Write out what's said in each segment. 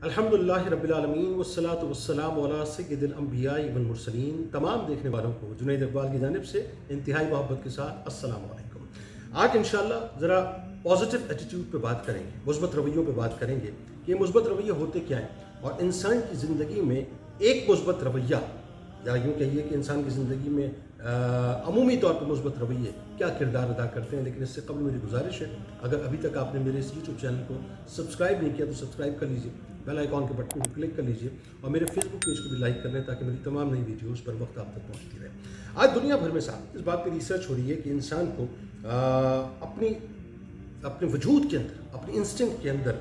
الحمدللہ رب العالمین والصلاة والسلام علی سید الانبیاء والمرسلین۔ تمام دیکھنے والوں کو جنید اقبال کی جانب سے انتہائی محبت کے ساتھ السلام علیکم۔ آج انشاءاللہ ذرا پازیٹیو ایٹیٹیوڈ پہ بات کریں گے، مثبت رویوں پہ بات کریں گے کہ یہ مثبت رویے ہوتے کیا ہیں اور انسان کی زندگی میں ایک مثبت رویہ، یا یوں کہیے کہ انسان کی زندگی میں عمومی طور پر مثبت رویے کیا کردار ادا کرتے ہیں۔ لیکن اس سے قبل میری گزارش ہے، اگر ابھی تک آپ نے میرے اس یوٹیوب چینل کو سبسکرائب نہیں کیا تو سبسکرائب کر لیجئے، بیل آئیکن کے بٹن کو کلک کر لیجئے اور میرے فیس بک پیج کو بھی لائک کر لیں تاکہ میری تمام نئی ویڈیوز پر وقت آپ تک پہنچتی رہے۔ آج دنیا بھر میں صاحب اس بات پہ ریسرچ ہو رہی ہے کہ انسان کو اپنے وجود کے اندر، اپنی انسٹنکٹ کے اندر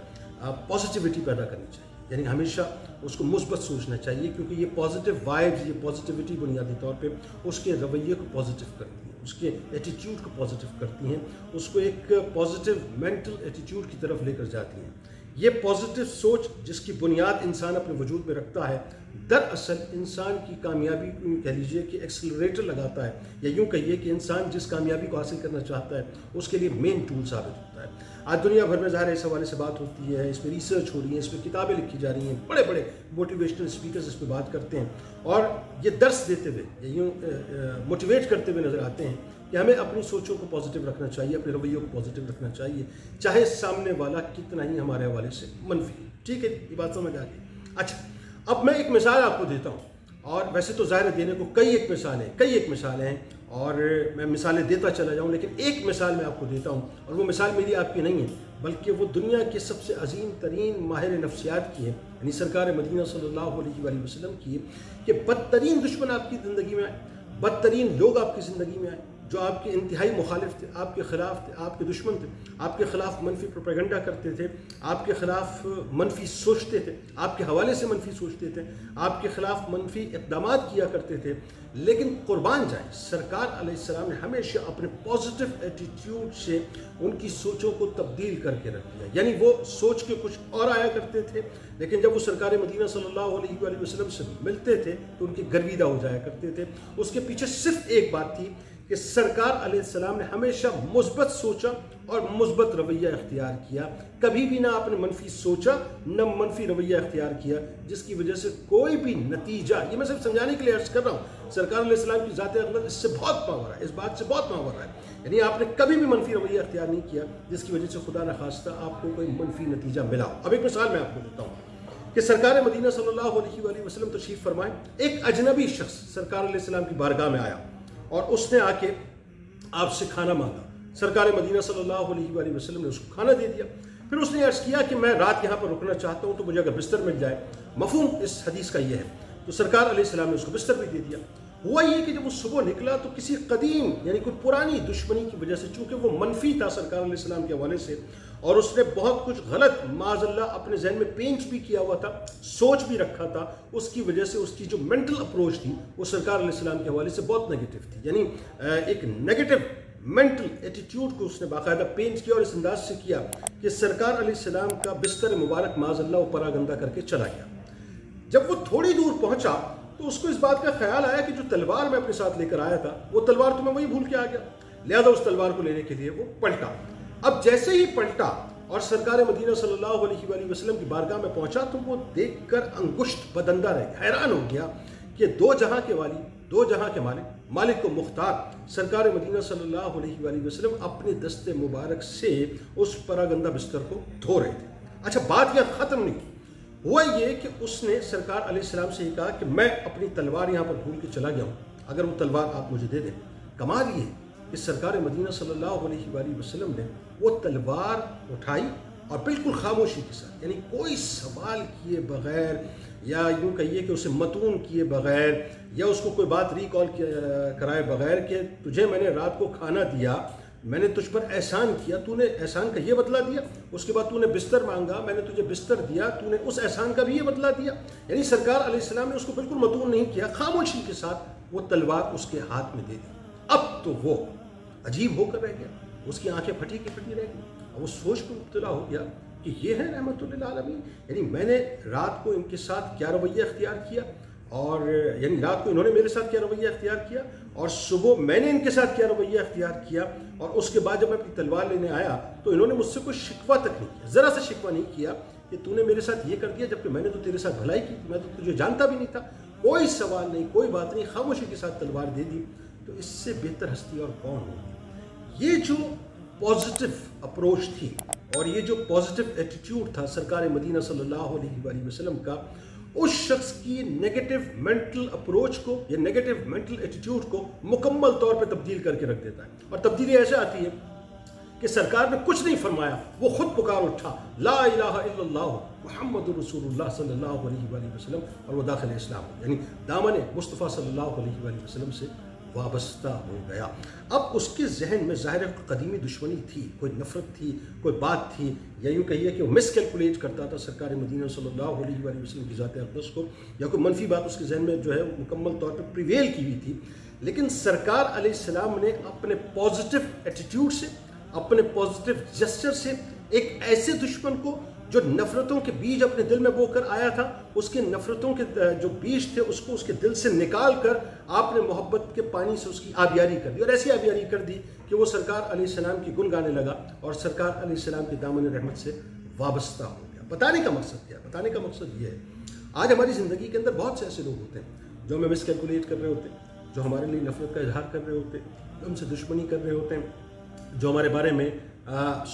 پازیٹیوٹی پیدا کرنی چاہیے، یعنی ہمیشہ اس کو مثبت سوچنا چاہیے، کیونکہ یہ پازیٹیو وائبز، یہ پازیٹیوٹی بنیادی طور پہ اس کے رویے کو پازیٹیو کرتی ہیں، اس کے ایٹیٹیوڈ کو پازیٹیو کرتی ہیں، اس کو ایک پازیٹیو مینٹل ایٹیٹیوڈ کی طرف لے کر جاتی ہیں۔ یہ پازیٹیو سوچ جس کی بنیاد انسان اپنے وجود میں رکھتا ہے، دراصل انسان کی کامیابی کو کہہ لیجیے کہ ایکسلریٹر لگاتا ہے، یا یوں کہیے کہ انسان جس کامیابی کو حاصل کرنا چاہتا ہے اس کے لیے مین ٹول ثابت ہوتا ہے۔ آج دنیا بھر میں ظاہر اس حوالے سے بات ہوتی ہے، اس پہ ریسرچ ہو رہی ہے، اس پہ کتابیں لکھی جا رہی ہیں، بڑے بڑے موٹیویشنل اسپیکرز اس پہ بات کرتے ہیں اور یہ درس دیتے ہوئے یا یوں موٹیویٹ کرتے ہوئے نظر آتے ہیں کہ ہمیں اپنی سوچوں کو پازیٹیو رکھنا چاہیے، اپنے رویوں کو پازیٹیو رکھنا چاہیے، چاہے سامنے والا کتنا ہی ہمارے حوالے سے منفی۔ ٹھیک ہے، یہ بات سمجھ آ گئی۔ اچھا، اب میں ایک مثال آپ کو دیتا ہوں، اور ویسے تو ظاہر دینے کو کئی ایک مثالیں ہیں اور میں مثالیں دیتا چلا جاؤں، لیکن ایک مثال میں آپ کو دیتا ہوں، اور وہ مثال میری آپ کی نہیں ہے بلکہ وہ دنیا کے سب سے عظیم ترین ماہر نفسیات کی ہے، یعنی سرکار مدینہ صلی اللہ علیہ وآلہ وسلم کی ہے کہ بدترین دشمن آپ کی زندگی میں آئے، بدترین لوگ آپ کی زندگی میں آئے جو آپ کے انتہائی مخالف تھے، آپ کے خلاف تھے، آپ کے دشمن تھے، آپ کے خلاف منفی پروپیگنڈا کرتے تھے، آپ کے خلاف منفی سوچتے تھے، آپ کے حوالے سے منفی سوچتے تھے، آپ کے خلاف منفی اقدامات کیا کرتے تھے، لیکن قربان جائیں سرکار علیہ السلام نے ہمیشہ اپنے پازیٹیو ایٹیٹیوڈ سے ان کی سوچوں کو تبدیل کر کے رکھ دیا۔ یعنی وہ سوچ کے کچھ اور آیا کرتے تھے، لیکن جب وہ سرکار مدینہ صلی اللہ علیہ وآلہ وسلم سے ملتے تھے تو ان کے گرویدہ ہو جایا کرتے تھے۔ اس کے پیچھے صرف ایک بات تھی کہ سرکار علیہ السلام نے ہمیشہ مثبت سوچا اور مثبت رویہ اختیار کیا، کبھی بھی نہ آپ نے منفی سوچا نہ منفی رویہ اختیار کیا، جس کی وجہ سے کوئی بھی نتیجہ، یہ میں صرف سمجھانے کے لیے عرض کر رہا ہوں، سرکار علیہ السلام کی ذات اقدس اس سے بہت پاور ہے، اس بات سے بہت پاور ہے، یعنی آپ نے کبھی بھی منفی رویہ اختیار نہیں کیا جس کی وجہ سے خدا نخواستہ آپ کو کوئی منفی نتیجہ ملا۔ اب ایک مثال میں آپ کو دیتا ہوں کہ سرکار مدینہ صلی اللہ علیہ وآلہ وسلم تشریف فرمائیں، ایک اجنبی شخص سرکار علیہ السلام کی بارگاہ میں آیا اور اس نے آ کے آپ سے کھانا مانگا۔ سرکار مدینہ صلی اللہ علیہ وآلہ وسلم نے اس کو کھانا دے دیا۔ پھر اس نے عرض کیا کہ میں رات یہاں پر رکنا چاہتا ہوں تو مجھے اگر بستر مل جائے۔ مفہوم اس حدیث کا یہ ہے، تو سرکار علیہ السلام نے اس کو بستر بھی دے دیا۔ ہوا یہ کہ جب وہ صبح نکلا تو کسی قدیم یعنی کوئی پرانی دشمنی کی وجہ سے، چونکہ وہ منفی تھا سرکار علیہ السلام کے حوالے سے اور اس نے بہت کچھ غلط معاذ اللہ اپنے ذہن میں پینٹ بھی کیا ہوا تھا، سوچ بھی رکھا تھا، اس کی وجہ سے اس کی جو مینٹل اپروچ تھی وہ سرکار علیہ السلام کے حوالے سے بہت نیگیٹو تھی، یعنی ایک نیگیٹو مینٹل ایٹیٹیوڈ کو اس نے باقاعدہ پینٹ کیا اور اس انداز سے کیا کہ سرکار علیہ السلام کا بستر مبارک معاذ اللہ وہ پراگندہ کر کے چلا گیا۔ جب وہ تھوڑی دور پہنچا تو اس کو اس بات کا خیال آیا کہ جو تلوار میں اپنے ساتھ لے کر آیا تھا وہ تلوار تو میں وہی بھول کے آ گیا، لہذا اس تلوار کو لینے کے لیے وہ پلٹا۔ اب جیسے ہی پلٹا اور سرکار مدینہ صلی اللہ علیہ وآلہ وسلم کی بارگاہ میں پہنچا تو وہ دیکھ کر انگشت بدندہ رہ گیا، حیران ہو گیا کہ دو جہاں کے والی، دو جہاں کے مالک کو مختار سرکار مدینہ صلی اللہ علیہ وآلہ وسلم اپنے دست مبارک سے اس پراگندہ بستر کو دھو رہے تھے۔ اچھا، بات یہاں ختم نہیں، ہوا یہ کہ اس نے سرکار علیہ السلام سے یہ کہا کہ میں اپنی تلوار یہاں پر بھول کے چلا گیا ہوں، اگر وہ تلوار آپ مجھے دے دیں۔ کمال یہ ہے کہ سرکار مدینہ صلی اللہ علیہ وآلہ وسلم نے وہ تلوار اٹھائی اور بالکل خاموشی کے ساتھ، یعنی کوئی سوال کیے بغیر یا یوں کہیے کہ اسے متون کیے بغیر یا اس کو کوئی بات ریکال کرائے بغیر کہ تجھے میں نے رات کو کھانا دیا، میں نے تجھ پر احسان کیا، تو نے احسان کا یہ بدلہ دیا، اس کے بعد تو نے بستر مانگا، میں نے تجھے بستر دیا، تو نے اس احسان کا بھی یہ بدلہ دیا۔ یعنی سرکار علیہ السلام نے اس کو بالکل متون نہیں کیا، خاموشی کے ساتھ وہ تلوار اس کے ہاتھ میں دے دی۔ اب تو وہ عجیب ہو کر رہ گیا، اس کی آنکھیں پھٹی کی پھٹی رہ گئی اور وہ سوچ میں مبتلا ہو گیا کہ یہ ہے رحمت للعالمین، یعنی میں نے رات کو ان کے ساتھ کیا رویہ اختیار کیا، اور یعنی رات کو انہوں نے میرے ساتھ کیا رویہ اختیار کیا اور صبح میں نے ان کے ساتھ کیا رویہ اختیار کیا، اور اس کے بعد جب میں اپنی تلوار لینے آیا تو انہوں نے مجھ سے کوئی شکوہ تک نہیں کیا، ذرا سا شکوہ نہیں کیا کہ تو نے میرے ساتھ یہ کر دیا جبکہ میں نے تو تیرے ساتھ بھلائی کی تھی, میں تو تجھے جانتا بھی نہیں تھا. کوئی سوال نہیں, کوئی بات نہیں, خاموشی کے ساتھ تلوار دے دی. تو اس سے بہتر ہستی اور کون ہوگی؟ یہ جو پازیٹیو اپروچ تھی اور یہ جو پازیٹیو ایٹیٹیوڈ تھا سرکار مدینہ صلی اللہ علیہ وآلہ وسلم کا, اس شخص کی نیگیٹو مینٹل اپروچ کو یا نیگیٹو مینٹل ایٹیٹیوڈ کو مکمل طور پہ تبدیل کر کے رکھ دیتا ہے. اور تبدیلی ایسے آتی ہے کہ سرکار نے کچھ نہیں فرمایا, وہ خود پکار اٹھا لا الہ الا اللہ محمد رسول اللہ صلی اللہ علیہ وآلہ وسلم, اور وہ داخل اسلام ہو, یعنی دامن مصطفیٰ صلی اللہ علیہ وآلہ وسلم سے وابستہ ہو گیا. اب اس کے ذہن میں ظاہر قدیمی دشمنی تھی, کوئی نفرت تھی, کوئی بات تھی, یا یوں کہیے کہ وہ مس کیلکولیٹ کرتا تھا سرکار مدینہ صلی اللہ علیہ وآلہ وسلم کی ذات اقدس کو, یا کوئی منفی بات اس کے ذہن میں جو ہے مکمل طور پہ پریویل کی ہوئی تھی. لیکن سرکار علیہ السلام نے اپنے پازیٹیو ایٹیٹیوڈ سے, اپنے پازیٹیو جسچر سے ایک ایسے دشمن کو جو نفرتوں کے بیج اپنے دل میں بو کر آیا تھا, اس کے نفرتوں کے جو بیج تھے اس کو اس کے دل سے نکال کر آپ نے محبت کے پانی سے اس کی آبیاری کر دی, اور ایسی آبیاری کر دی کہ وہ سرکار علیہ السلام کی گن گانے لگا اور سرکار علیہ السلام کے دامن رحمت سے وابستہ ہو گیا. بتانے کا مقصد کیا ہے؟ بتانے کا مقصد یہ ہے, آج ہماری زندگی کے اندر بہت سے ایسے لوگ ہوتے ہیں جو ہمیں مس کیلکولیٹ کر رہے ہوتے ہیں, جو ہمارے لیے نفرت کا اظہار کر رہے ہوتے ہیں, جو ہم سے دشمنی کر رہے ہوتے ہیں, جو ہمارے بارے میں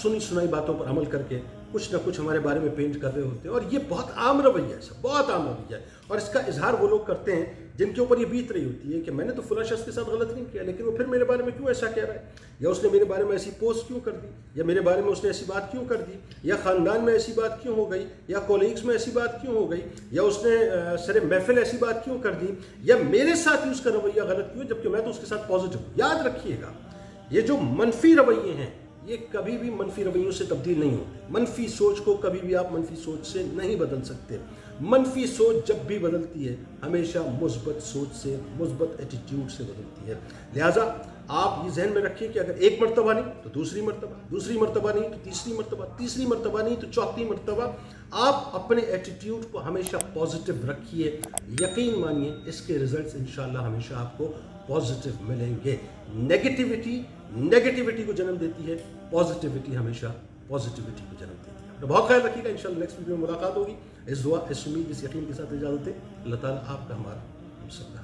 سنی سنائی باتوں پر عمل کر کے کچھ نہ کچھ ہمارے بارے میں پینٹ کر رہے ہوتے ہیں. اور یہ بہت عام رویہ ہے, بہت عام رویہ ہے, اور اس کا اظہار وہ لوگ کرتے ہیں جن کے اوپر یہ بیت رہی ہوتی ہے کہ میں نے تو فلاں شخص کے ساتھ غلط نہیں کیا, لیکن وہ پھر میرے بارے میں کیوں ایسا کہہ رہا ہے, یا اس نے میرے بارے میں ایسی پوسٹ کیوں کر دی, یا میرے بارے میں اس نے ایسی بات کیوں کر دی, یا خاندان میں ایسی بات کیوں ہو گئی, یا کولیگز میں ایسی بات کیوں ہو گئی, یا اس نے سر محفل ایسی بات کیوں کر دی, یا میرے ساتھ ہی اس کا رویہ غلط کیوں, جبکہ میں تو اس کے ساتھ پازیٹیو ہوں. یاد رکھیے گا, یہ جو منفی رویے ہیں یہ کبھی بھی منفی رویوں سے تبدیل نہیں ہوتے. منفی سوچ کو کبھی بھی آپ منفی سوچ سے نہیں بدل سکتے. منفی سوچ جب بھی بدلتی ہے ہمیشہ مثبت سوچ سے, مثبت ایٹیٹیوڈ سے بدلتی ہے. لہٰذا آپ یہ ذہن میں رکھیے کہ اگر ایک مرتبہ نہیں تو دوسری مرتبہ, دوسری مرتبہ نہیں تو تیسری مرتبہ, تیسری مرتبہ نہیں تو چوتھی مرتبہ آپ اپنے ایٹیٹیوڈ کو ہمیشہ پازیٹیو رکھیے. یقین مانیے اس کے ریزلٹس انشاءاللہ ہمیشہ آپ کو پازیٹیو ملیں گے. نیگیٹیوٹی کو جنم دیتی ہے, پازیٹیوٹی ہمیشہ پازیٹیوٹی کو جنم دیتی ہے. تو بہت خیال رکھیے گا, انشاءاللہ نیکسٹ ویڈیو میں ملاقات ہوگی. اس دعا, اس امید, اس یقین کے ساتھ اجازت دیں. اللہ تعالیٰ آپ کا, ہمارا, ہم سب کا